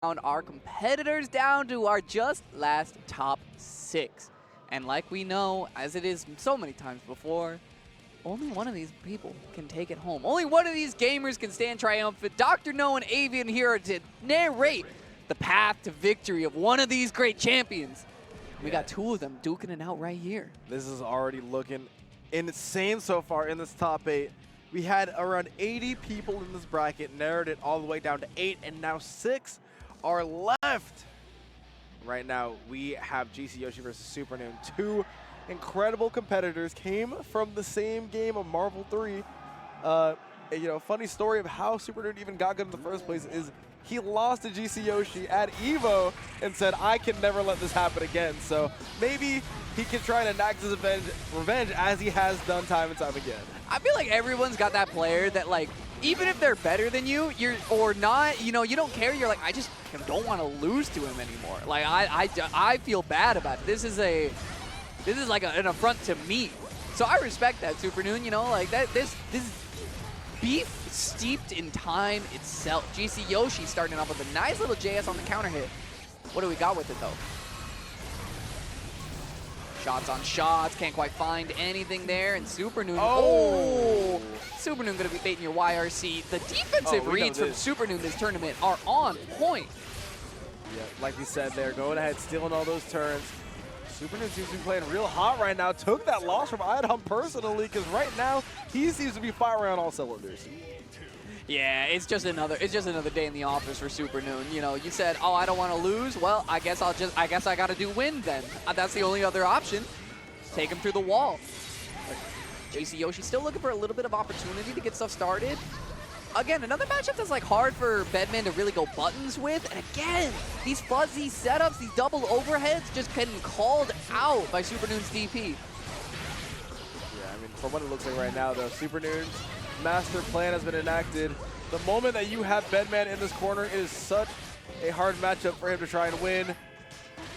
our competitors down to our just last top 6. And like we know, as it is so many times before, only one of these people can take it home. Only one of these gamers can stand triumphant. Dr. No and Avian here to narrate the path to victory of one of these great champions. We got 2 of them duking it out right here. This is already looking insane so far in this top 8. We had around 80 people in this bracket, narrowed it all the way down to 8, and now 6 are left. Right now, we have GcYoshi versus Supernoon. 2 incredible competitors came from the same game of Marvel 3. Funny story of how Supernoon even got good in the first place is he lost to GcYoshi at EVO and said, I can never let this happen again. So maybe he can try and enact his revenge as he has done time and time again. I feel like everyone's got that player that, like, even if they're better than you, or not, you don't care. You're like, I just don't want to lose to him anymore. Like, I feel bad about it. This is like an affront to me. So I respect that, Supernoon. Like that. This is beef steeped in time itself. GcYoshi starting off with a nice little JS on the counter hit. What do we got with it though? Shots on shots, can't quite find anything there, and Supernoon. Oh! Supernoon gonna be baiting your YRC. The defensive reads from Supernoon this tournament are on point. Yeah, like we said, they're going ahead, stealing all those turns. Supernoon seems to be playing real hot right now. Took that loss from Idom personally, because right now he seems to be firing on all cylinders. Yeah, it's just another day in the office for Supernoon. You said, oh, I don't want to lose. Well, I guess I got to do win then. That's the only other option. Take him through the wall. GcYoshi still looking for a little bit of opportunity to get stuff started. Again, another matchup that's like hard for Bedman to really go buttons with. And again, these fuzzy setups, these double overheads just getting called out by Supernoon's DP. Yeah, I mean, from what it looks like right now, though, Supernoon's master plan has been enacted. The moment that you have Bedman in this corner, it is such a hard matchup for him to try and win.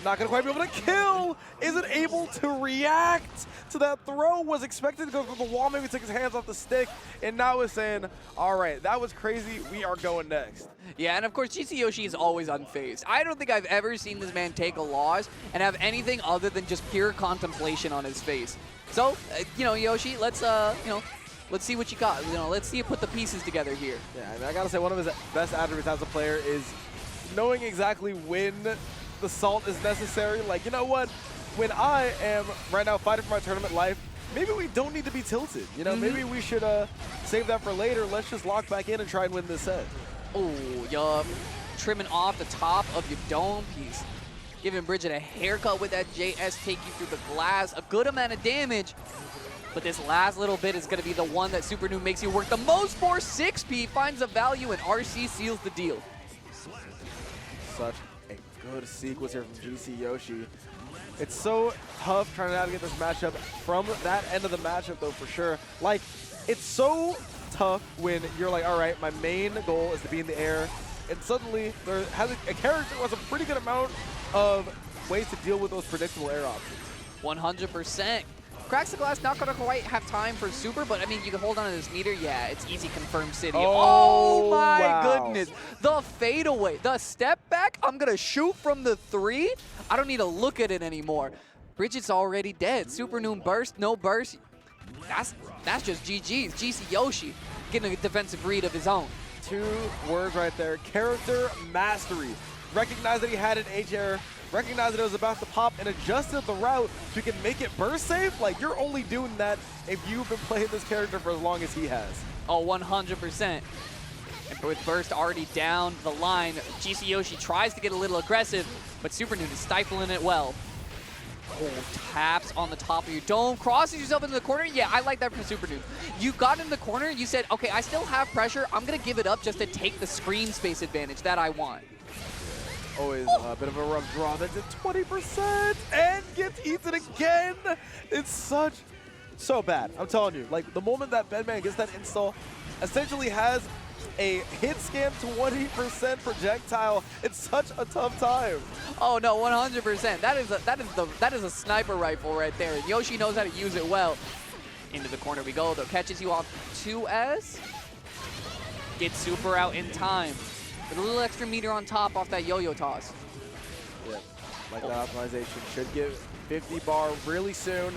Not going to quite be able to kill. Isn't able to react to that throw. Was expected to go through the wall, maybe took his hands off the stick, and now is saying, all right, that was crazy. We are going next. Yeah, and of course, GcYoshi is always unfazed. I don't think I've ever seen this man take a loss and have anything other than just pure contemplation on his face. So, Yoshi, let's, let's see what you got. Let's see you put the pieces together here. Yeah, I mean, I got to say, one of his best attributes as a player is knowing exactly when the salt is necessary. Like, you know what? When I am right now fighting for my tournament life, maybe we don't need to be tilted. Maybe we should save that for later. Let's just lock back in and try and win this set. Oh, yup. Trimming off the top of your dome piece. Giving Bridget a haircut with that JS, take you through the glass. A good amount of damage. But this last little bit is going to be the one that Supernoon makes you work the most for. 6P finds a value, and RC seals the deal. Such a good sequence here from GcYoshi. It's so tough trying to navigate this matchup from that end of the matchup, though, for sure. Like, it's so tough when you're like, all right, my main goal is to be in the air, and suddenly there has a character who has a pretty good amount of ways to deal with those predictable air options. 100%. Cracks the glass, not going to quite have time for Super, but I mean, you can hold on to this meter. Yeah, it's easy, confirmed city. Oh my goodness. The fadeaway, the step back. I'm going to shoot from the 3. I don't need to look at it anymore. Bridget's already dead. Supernoon burst, no burst. That's just GG's. GcYoshi getting a defensive read of his own. 2 words right there. Character mastery. Recognize that he had an H error. Recognize that it was about to pop and adjusted the route so you can make it burst safe. Like, you're only doing that if you've been playing this character for as long as he has. Oh, 100%. And with burst already down the line, GcYoshi tries to get a little aggressive, but Supernoon is stifling it well. Oh, taps on the top of your dome, crosses yourself into the corner. Yeah, I like that from Supernoon. You got in the corner, you said, okay, I still have pressure. I'm going to give it up just to take the screen space advantage that I want. Always a bit of a rough draw. That's at 20% and gets eaten again. It's so bad. I'm telling you, like, the moment that Bedman gets that install, essentially has a hit scan 20% projectile. It's such a tough time. Oh no, 100%. That is a sniper rifle right there. Yoshi knows how to use it well. Into the corner we go, though. Catches you off 2S. Gets Super out in time. with a little extra meter on top off that yo-yo toss. Yeah, like that optimization should get 50 bar really soon.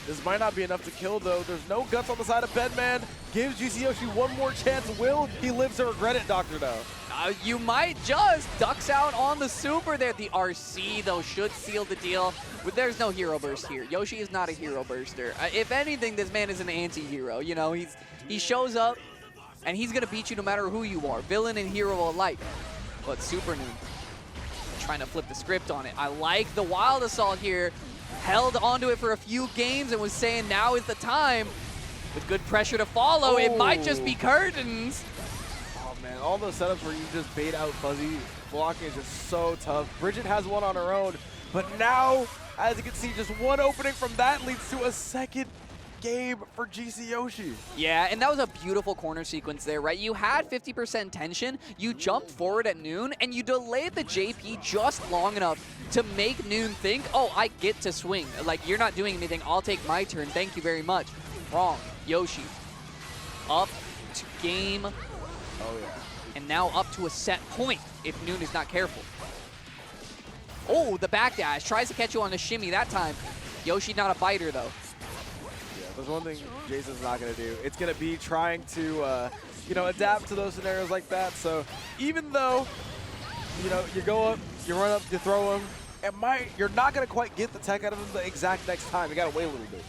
This might not be enough to kill, though. There's no guts on the side of Bedman. Gives GcYoshi one more chance. Will he live to regret it, Dr. No? You might just ducks out on the super there. The RC, though, should seal the deal. But there's no hero burst here. Yoshi is not a hero burster. If anything, this man is an anti-hero. You know, he shows up, and he's going to beat you no matter who you are, villain and hero alike. But Supernoon trying to flip the script on it. I like the Wild Assault here. Held onto it for a few games and was saying now is the time. With good pressure to follow, it might just be curtains. Oh man, all those setups where you just bait out Fuzzy, blocking is just so tough. Bridget has one on her own, but now, as you can see, just one opening from that leads to a second game for GcYoshi. Yeah, and that was a beautiful corner sequence there, right? You had 50% tension, you jumped forward at Noon, and you delayed the JP just long enough to make Noon think, oh, I get to swing. Like, you're not doing anything, I'll take my turn, thank you very much. Wrong. Yoshi up to game. Oh, yeah. And now up to a set point if Noon is not careful. Oh, the backdash. Tries to catch you on the shimmy that time. Yoshi not a biter, though. There's one thing Jason's not going to do. It's going to be trying to, you know, adapt to those scenarios like that. So even though, you know, you go up, you run up, you throw him, you're not going to quite get the tech out of him the exact next time. You got to wait a little bit.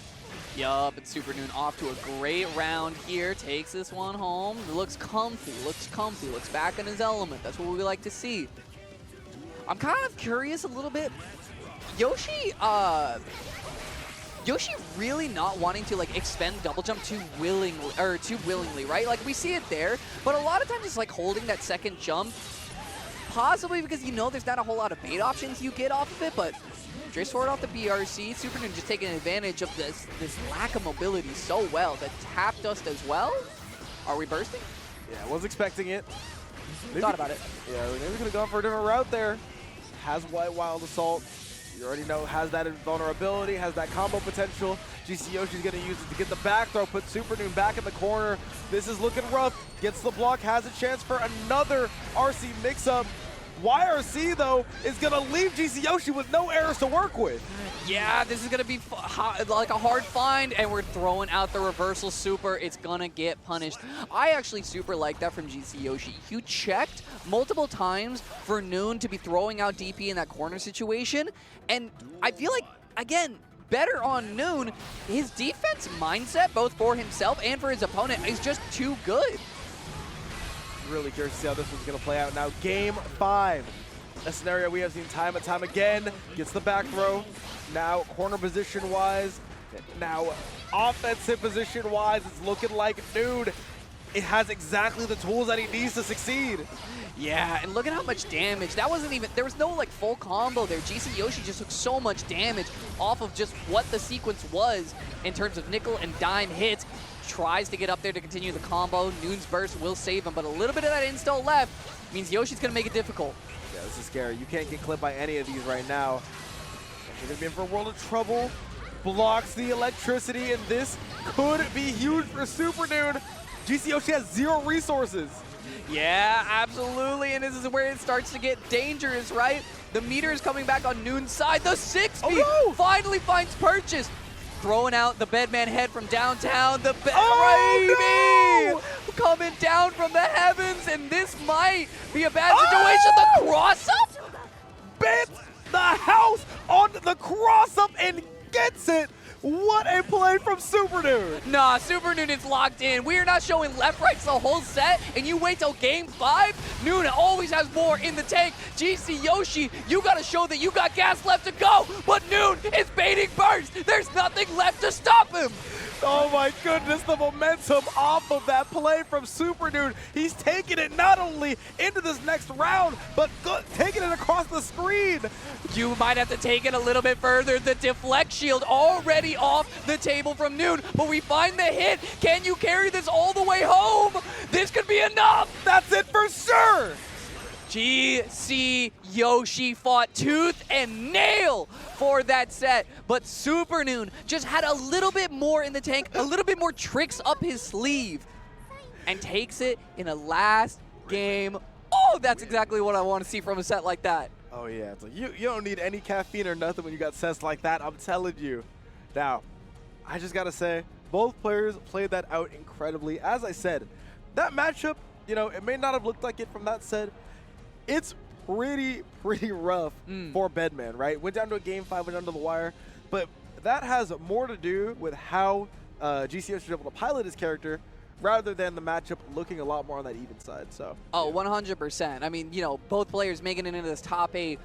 Yup, and Supernoon off to a great round here. Takes this one home. Looks comfy, looks back in his element. That's what we like to see. I'm kind of curious a little bit. Yoshi really not wanting to like expend double jump too willingly, right? Like we see it there, but a lot of times it's like holding that second jump, possibly because you know there's not a whole lot of bait options you get off of it, but Trace forward off the BRC, Supernoon just taking advantage of this lack of mobility so well. The tap dust as well. Are we bursting? Yeah, I was expecting it. Maybe, thought about it. Yeah, maybe we could have gone for a different route there. Has White Wild Assault. You already know, has that vulnerability, has that combo potential. GcYoshi's going to use it to get the back throw, put Supernoon back in the corner. This is looking rough. Gets the block, has a chance for another RC mix-up. YRC, though, is going to leave GcYoshi with no errors to work with. Yeah, this is going to be like a hard find, and we're throwing out the reversal super. It's going to get punished. I actually super like that from GcYoshi. You checked multiple times for Noon to be throwing out DP in that corner situation, and I feel like, again, better on Noon. His defense mindset, both for himself and for his opponent, is just too good. Really curious to see how this one's going to play out. Now, game 5. A scenario we have seen time and time again. Gets the back throw. Now, corner position-wise. Now, offensive position-wise, it's looking like Noon. It has exactly the tools that he needs to succeed. Yeah, and look at how much damage. That wasn't even, there was no like full combo there. GcYoshi just took so much damage off of just what the sequence was in terms of nickel and dime hits. Tries to get up there to continue the combo. Noon's burst will save him, but a little bit of that insta left means Yoshi's going to make it difficult. Yeah, this is scary. You can't get clipped by any of these right now. You're going to be in for a world of trouble. Blocks the electricity, and this could be huge for Supernoon. GcYoshi has 0 resources. Yeah, absolutely, and this is where it starts to get dangerous, right? The meter is coming back on Noon's side. The 6-speed finally finds purchase. Throwing out the Bedman head from downtown. The coming down from the heavens, and this might be a bad situation. The cross-up? Bit the house on the cross-up and gets it. What a play from Supernoon. Nah, Supernoon is locked in. We are not showing left rights the whole set, and you wait till game 5? Noon always has more in the tank. GcYoshi, you gotta show that you got gas left to go, but Noon is baiting burst. There's nothing left to stop him. Oh my goodness, the momentum off of that play from Supernoon. He's taking it not only into this next round, but taking it across the screen. You might have to take it a little bit further. The deflect shield already off the table from Noon, but we find the hit. Can you carry this all the way home? This could be enough. That's it for sure. GcYoshi fought tooth and nail for that set, but Supernoon just had a little bit more in the tank, a little bit more tricks up his sleeve, and takes it in a last game. Oh, that's exactly what I want to see from a set like that. Oh yeah, it's like you don't need any caffeine or nothing when you got sets like that. I'm telling you. Now, I just gotta say, both players played that out incredibly. As I said, that matchup, you know, it may not have looked like it from that set. It's pretty rough for Bedman, right? Went down to a game 5, went down to the wire, but that has more to do with how GCS was able to pilot his character rather than the matchup looking a lot more on that even side. So. Oh, 100%. I mean, you know, both players making it into this top 8